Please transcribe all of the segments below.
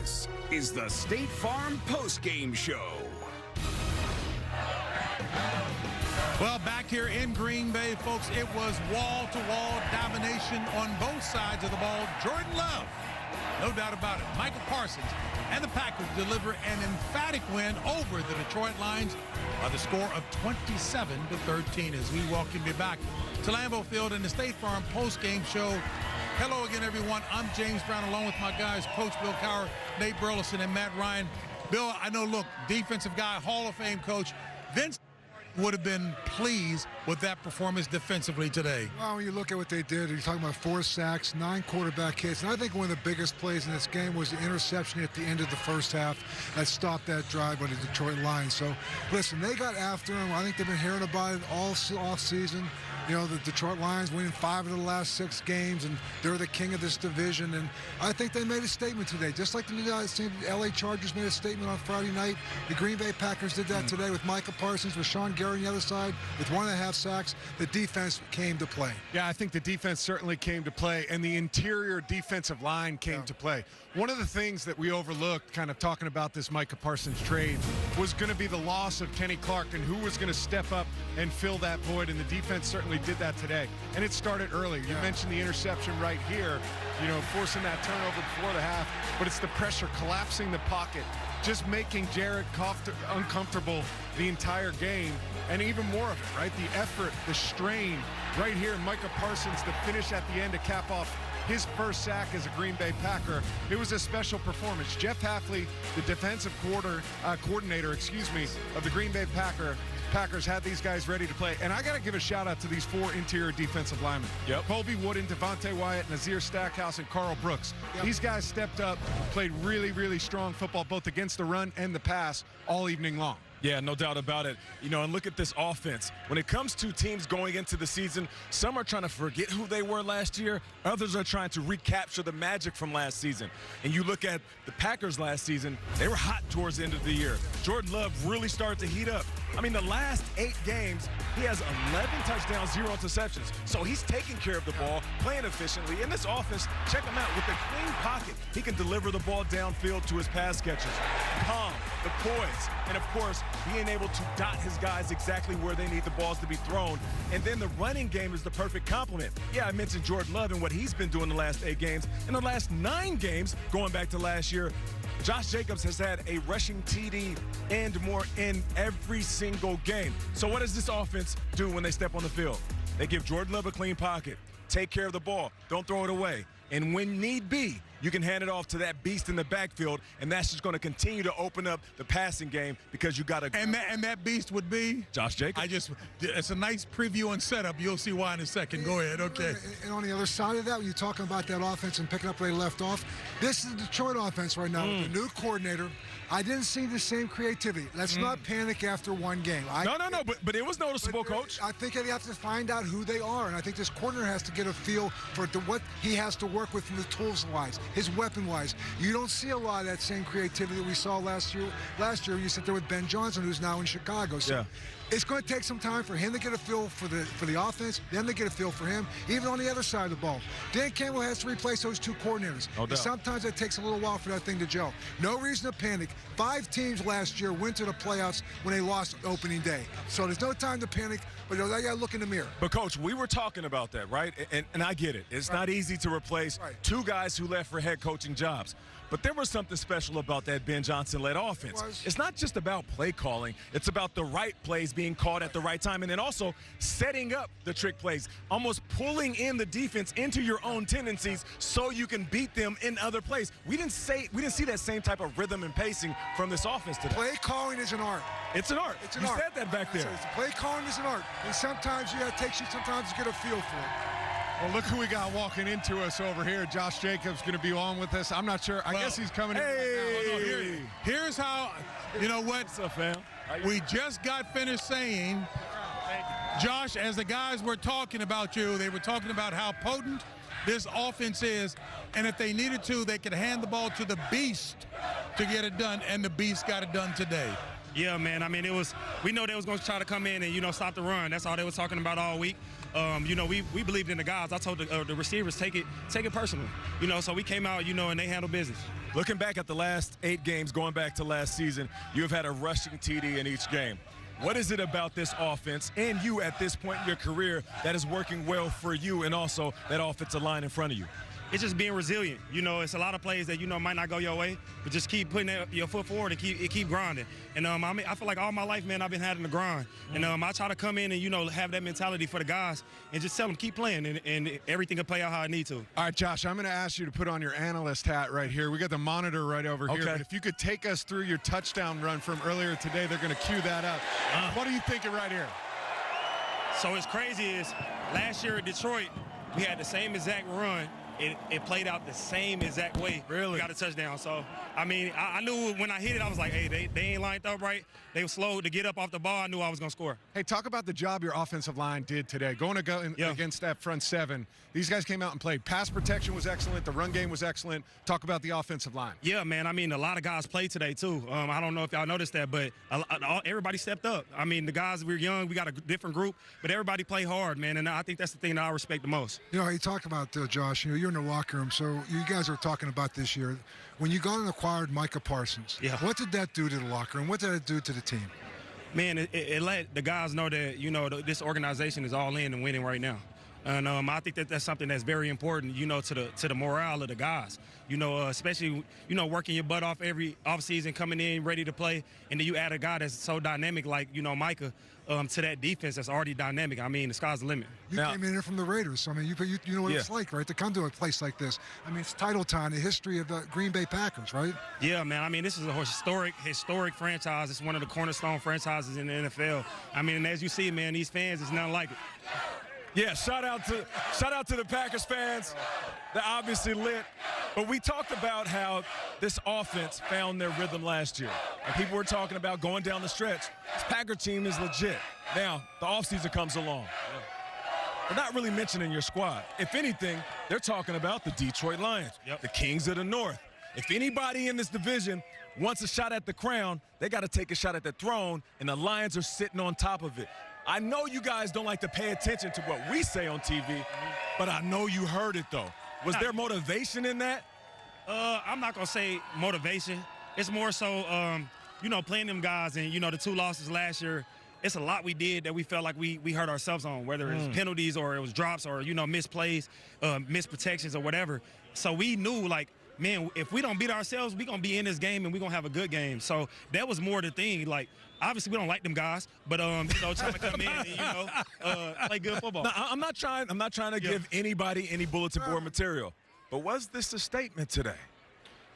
This is the State Farm postgame show. Well, back here in Green Bay, folks, it was wall-to-wall domination on both sides of the ball. Jordan Love, no doubt about it. Michael Parsons and the Packers deliver an emphatic win over the Detroit Lions by the score of 27-13 as we welcome you back to Lambeau Field in the State Farm postgame show. Hello again, everyone. I'm James Brown, along with my guys, Coach Bill Cowher, Nate Burleson, and Matt Ryan. Bill, I know, look, defensive guy, Hall of Fame coach, Vince would have been pleased with that performance defensively today. Well, when you look at what they did, you're talking about 4 sacks, 9 quarterback hits, and I think one of the biggest plays in this game was the interception at the end of the first half that stopped that drive by the Detroit Lions. So, listen, they got after him. I think they've been hearing about it all offseason. You know, the Detroit Lions winning 5 of the last 6 games, and they're the king of this division. And I think they made a statement today, just like the LA Chargers made a statement on Friday night. The Green Bay Packers did that today with Micah Parsons, with Sean Gary on the other side, with 1.5 sacks. The defense came to play. Yeah, I think the defense certainly came to play, and the interior defensive line came to play. One of the things that we overlooked, kind of talking about this Micah Parsons trade, was going to be the loss of Kenny Clark and who was going to step up and fill that void, and the defense certainly did that today. And it started early. You mentioned the interception right here, you know, forcing that turnover before the half, but it's the pressure, collapsing the pocket, just making Jared uncomfortable the entire game, and even more of it, right? The effort, the strain right here. Micah Parsons to finish at the end to cap off his first sack as a Green Bay Packer. It was a special performance. Jeff Hafley, the defensive coordinator, of the Green Bay Packers, had these guys ready to play. And I got to give a shout out to these 4 interior defensive linemen. Colby Wooden, Devontae Wyatt, Nazir Stackhouse, and Carl Brooks. These guys stepped up, played really, really strong football, both against the run and the pass all evening long. Yeah, no doubt about it. You know, and look at this offense. When it comes to teams going into the season, some are trying to forget who they were last year. Others are trying to recapture the magic from last season. And you look at the Packers last season, they were hot towards the end of the year. Jordan Love really started to heat up. I mean, the last 8 games, he has 11 touchdowns, 0 interceptions. So he's taking care of the ball, playing efficiently. In this offense, check him out. With a clean pocket, he can deliver the ball downfield to his pass catchers. Calm, the poise, and of course, being able to dot his guys exactly where they need the balls to be thrown. And then the running game is the perfect complement. Yeah, I mentioned Jordan Love and what he's been doing the last 8 games. In the last 9 games, going back to last year, Josh Jacobs has had a rushing TD and more in every single game. So what does this offense do when they step on the field? They give Jordan Love a clean pocket, take care of the ball, don't throw it away. And when need be, you can hand it off to that beast in the backfield, and that's just going to continue to open up the passing game because you got to. And that beast would be Josh Jacobs. It's a nice preview and setup. You'll see why in a second. Go ahead. Okay. And on the other side of that, when you're talking about that offense and picking up where they left off, this is the Detroit offense right now with the new coordinator. I didn't see the same creativity. Let's not panic after 1 game. No, but it was noticeable, Coach. I think they have to find out who they are, and I think this coordinator has to get a feel for what he has to work with from the tools-wise, his weapon-wise. You don't see a lot of that same creativity that we saw last year. You sit there with Ben Johnson, who's now in Chicago. So it's going to take some time for him to get a feel for the offense, them to get a feel for him, even on the other side of the ball. Dan Campbell has to replace those 2 coordinators. And sometimes it takes a little while for that thing to gel. No reason to panic. 5 teams last year went to the playoffs when they lost opening day. So there's no time to panic, but I got to look in the mirror. But, Coach, we were talking about that, right? And I get it. It's not easy to replace 2 guys who left for head coaching jobs. But there was something special about that Ben Johnson-led offense. It's not just about play calling. It's about the right plays being called at the right time, and then also setting up the trick plays, almost pulling in the defense into your own tendencies so you can beat them in other plays. We didn't see that same type of rhythm and pacing from this offense today. Play calling is an art. It's an art. It's an art. You said that back there. Play calling is an art, and sometimes it takes you sometimes to get a feel for it. Well, look who we got walking into us over here. Josh Jacobs going to be on with us. I'm not sure. I guess he's coming in right now. Here's how, you know what? What's up, fam? We just got finished saying, Josh, as the guys were talking about you, they were talking about how potent this offense is, and if they needed to, they could hand the ball to the beast to get it done, and the beast got it done today. Yeah, man. I mean, we know they was going to try to come in and, you know, stop the run. That's all they was talking about all week. You know, we believed in the guys. I told the receivers, take it personal. You know, so we came out, you know, and they handled business. Looking back at the last 8 games, going back to last season, you have had a rushing TD in each game. What is it about this offense and you at this point in your career that is working well for you and also that offensive line in front of you? It's just being resilient. You know, it's a lot of plays that, you know, might not go your way, but just keep putting your foot forward and keep grinding. And I mean, I feel like all my life, man, I've been having to grind. And I try to come in and, you know, have that mentality for the guys and just tell them keep playing and everything will play out how I need to. All right, Josh, I'm going to ask you to put on your analyst hat right here. We got the monitor right over here. But if you could take us through your touchdown run from earlier today, they're going to cue that up. What are you thinking right here? So what's crazy is last year in Detroit, we had the same exact run. It played out the same exact way. Really? We got a touchdown. So, I mean, I knew when I hit it, I was like, hey, they ain't lined up right. They were slow to get up off the ball. I knew I was going to score. Hey, talk about the job your offensive line did today. Going against that front seven, these guys came out and played. Pass protection was excellent. The run game was excellent. Talk about the offensive line. Yeah, man. I mean, a lot of guys played today, too. I don't know if y'all noticed that, but everybody stepped up. I mean, the guys, we're young. We got a different group, but everybody played hard, man, and I think that's the thing that I respect the most. You know, you talk about, Josh, you know, you're in the locker room, so you guys are talking about this year. When you gone and acquired Micah Parsons, what did that do to the locker room? What did it do to the team? Man, it let the guys know that, you know, this organization is all in and winning right now. And I think that's something that's very important, you know, to the morale of the guys. You know, especially, you know, working your butt off every offseason, coming in ready to play, and then you add a guy that's so dynamic like, you know, Micah, to that defense that's already dynamic. I mean, the sky's the limit. You came in here from the Raiders, so I mean, you know what it's like, right, to come to a place like this. I mean, it's title time, the history of the Green Bay Packers, right? Yeah, man. I mean, this is a historic franchise. It's one of the cornerstone franchises in the NFL. I mean, and as you see, man, these fans, it's nothing like it. Yeah, shout out to the Packers fans. They're obviously lit. But we talked about how this offense found their rhythm last year. And people were talking about going down the stretch. This Packer team is legit. Now, the offseason comes along. They're not really mentioning your squad. If anything, they're talking about the Detroit Lions, the Kings of the North. If anybody in this division wants a shot at the crown, they got to take a shot at the throne, and the Lions are sitting on top of it. I know you guys don't like to pay attention to what we say on TV, but I know you heard it, though. Was there motivation in that? I'm not going to say motivation. It's more so, you know, playing them guys and, you know, the 2 losses last year, it's a lot we did that we felt like we hurt ourselves on, whether it's penalties or it was drops or, you know, missed plays, missed protections or whatever. So we knew, like, man, if we don't beat ourselves, we're going to be in this game and we're going to have a good game. So that was more the thing. Like, obviously we don't like them guys, but, you know, trying to come in and, you know, play good football. No, I'm not trying to give anybody any bulletin board material. But was this a statement today?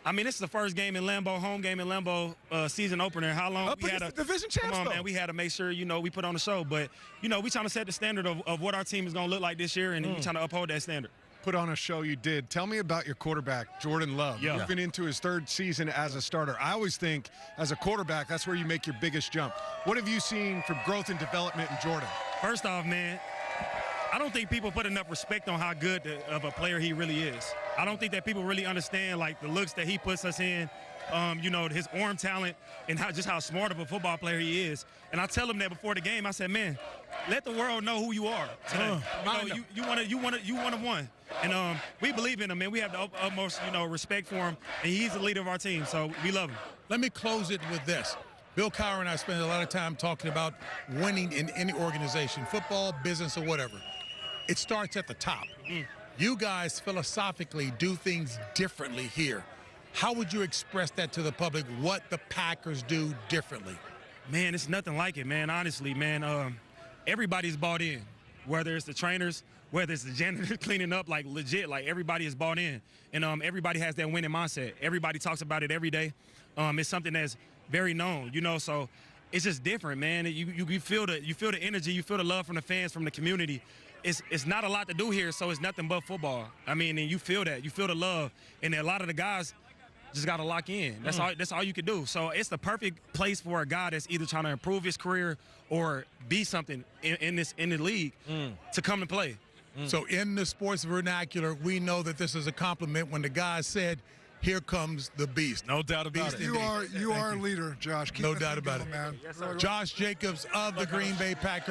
I mean, this is the first game in Lambeau, home game in Lambeau, season opener. How long we had a division champs? Come on, man, we had to make sure, you know, we put on the show. But, you know, we trying to set the standard of what our team is going to look like this year, and we trying to uphold that standard. Put on a show you did. Tell me about your quarterback, Jordan Love. Moving into his 3rd season as a starter. I always think as a quarterback, that's where you make your biggest jump. What have you seen for growth and development in Jordan? First off, man, I don't think people put enough respect on how good of a player he really is. I don't think that people really understand, like, the looks that he puts us in, you know, his arm talent and how smart of a football player he is. And I tell him that before the game. I said, man, let the world know who you are today. You want to win. And we believe in him, man. We have the utmost, you know, respect for him, and he's the leader of our team, so we love him. Let me close it with this. Bill Cowher and I spend a lot of time talking about winning in any organization, football, business, or whatever. It starts at the top. You guys philosophically do things differently here. How would you express that to the public, what the Packers do differently? Man, it's nothing like it, man, honestly, man. Everybody's bought in, whether it's the trainers, whether it's the janitor cleaning up, like, legit, like, everybody is bought in. And everybody has that winning mindset. Everybody talks about it every day. It's something that's very known, you know, so it's just different, man. You feel the energy, you feel the love from the fans, from the community. It's not a lot to do here, so it's nothing but football. I mean, and you feel that. You feel the love. And a lot of the guys just got to lock in. That's all you can do. So it's the perfect place for a guy that's either trying to improve his career or be something in the league to come and play. So in the sports vernacular, we know that this is a compliment when the guy said here comes the beast. No doubt about it. You are a leader, Josh. Keep No that doubt thing about going, it. man. Yes, sir. Josh Jacobs of the Green Bay Packers.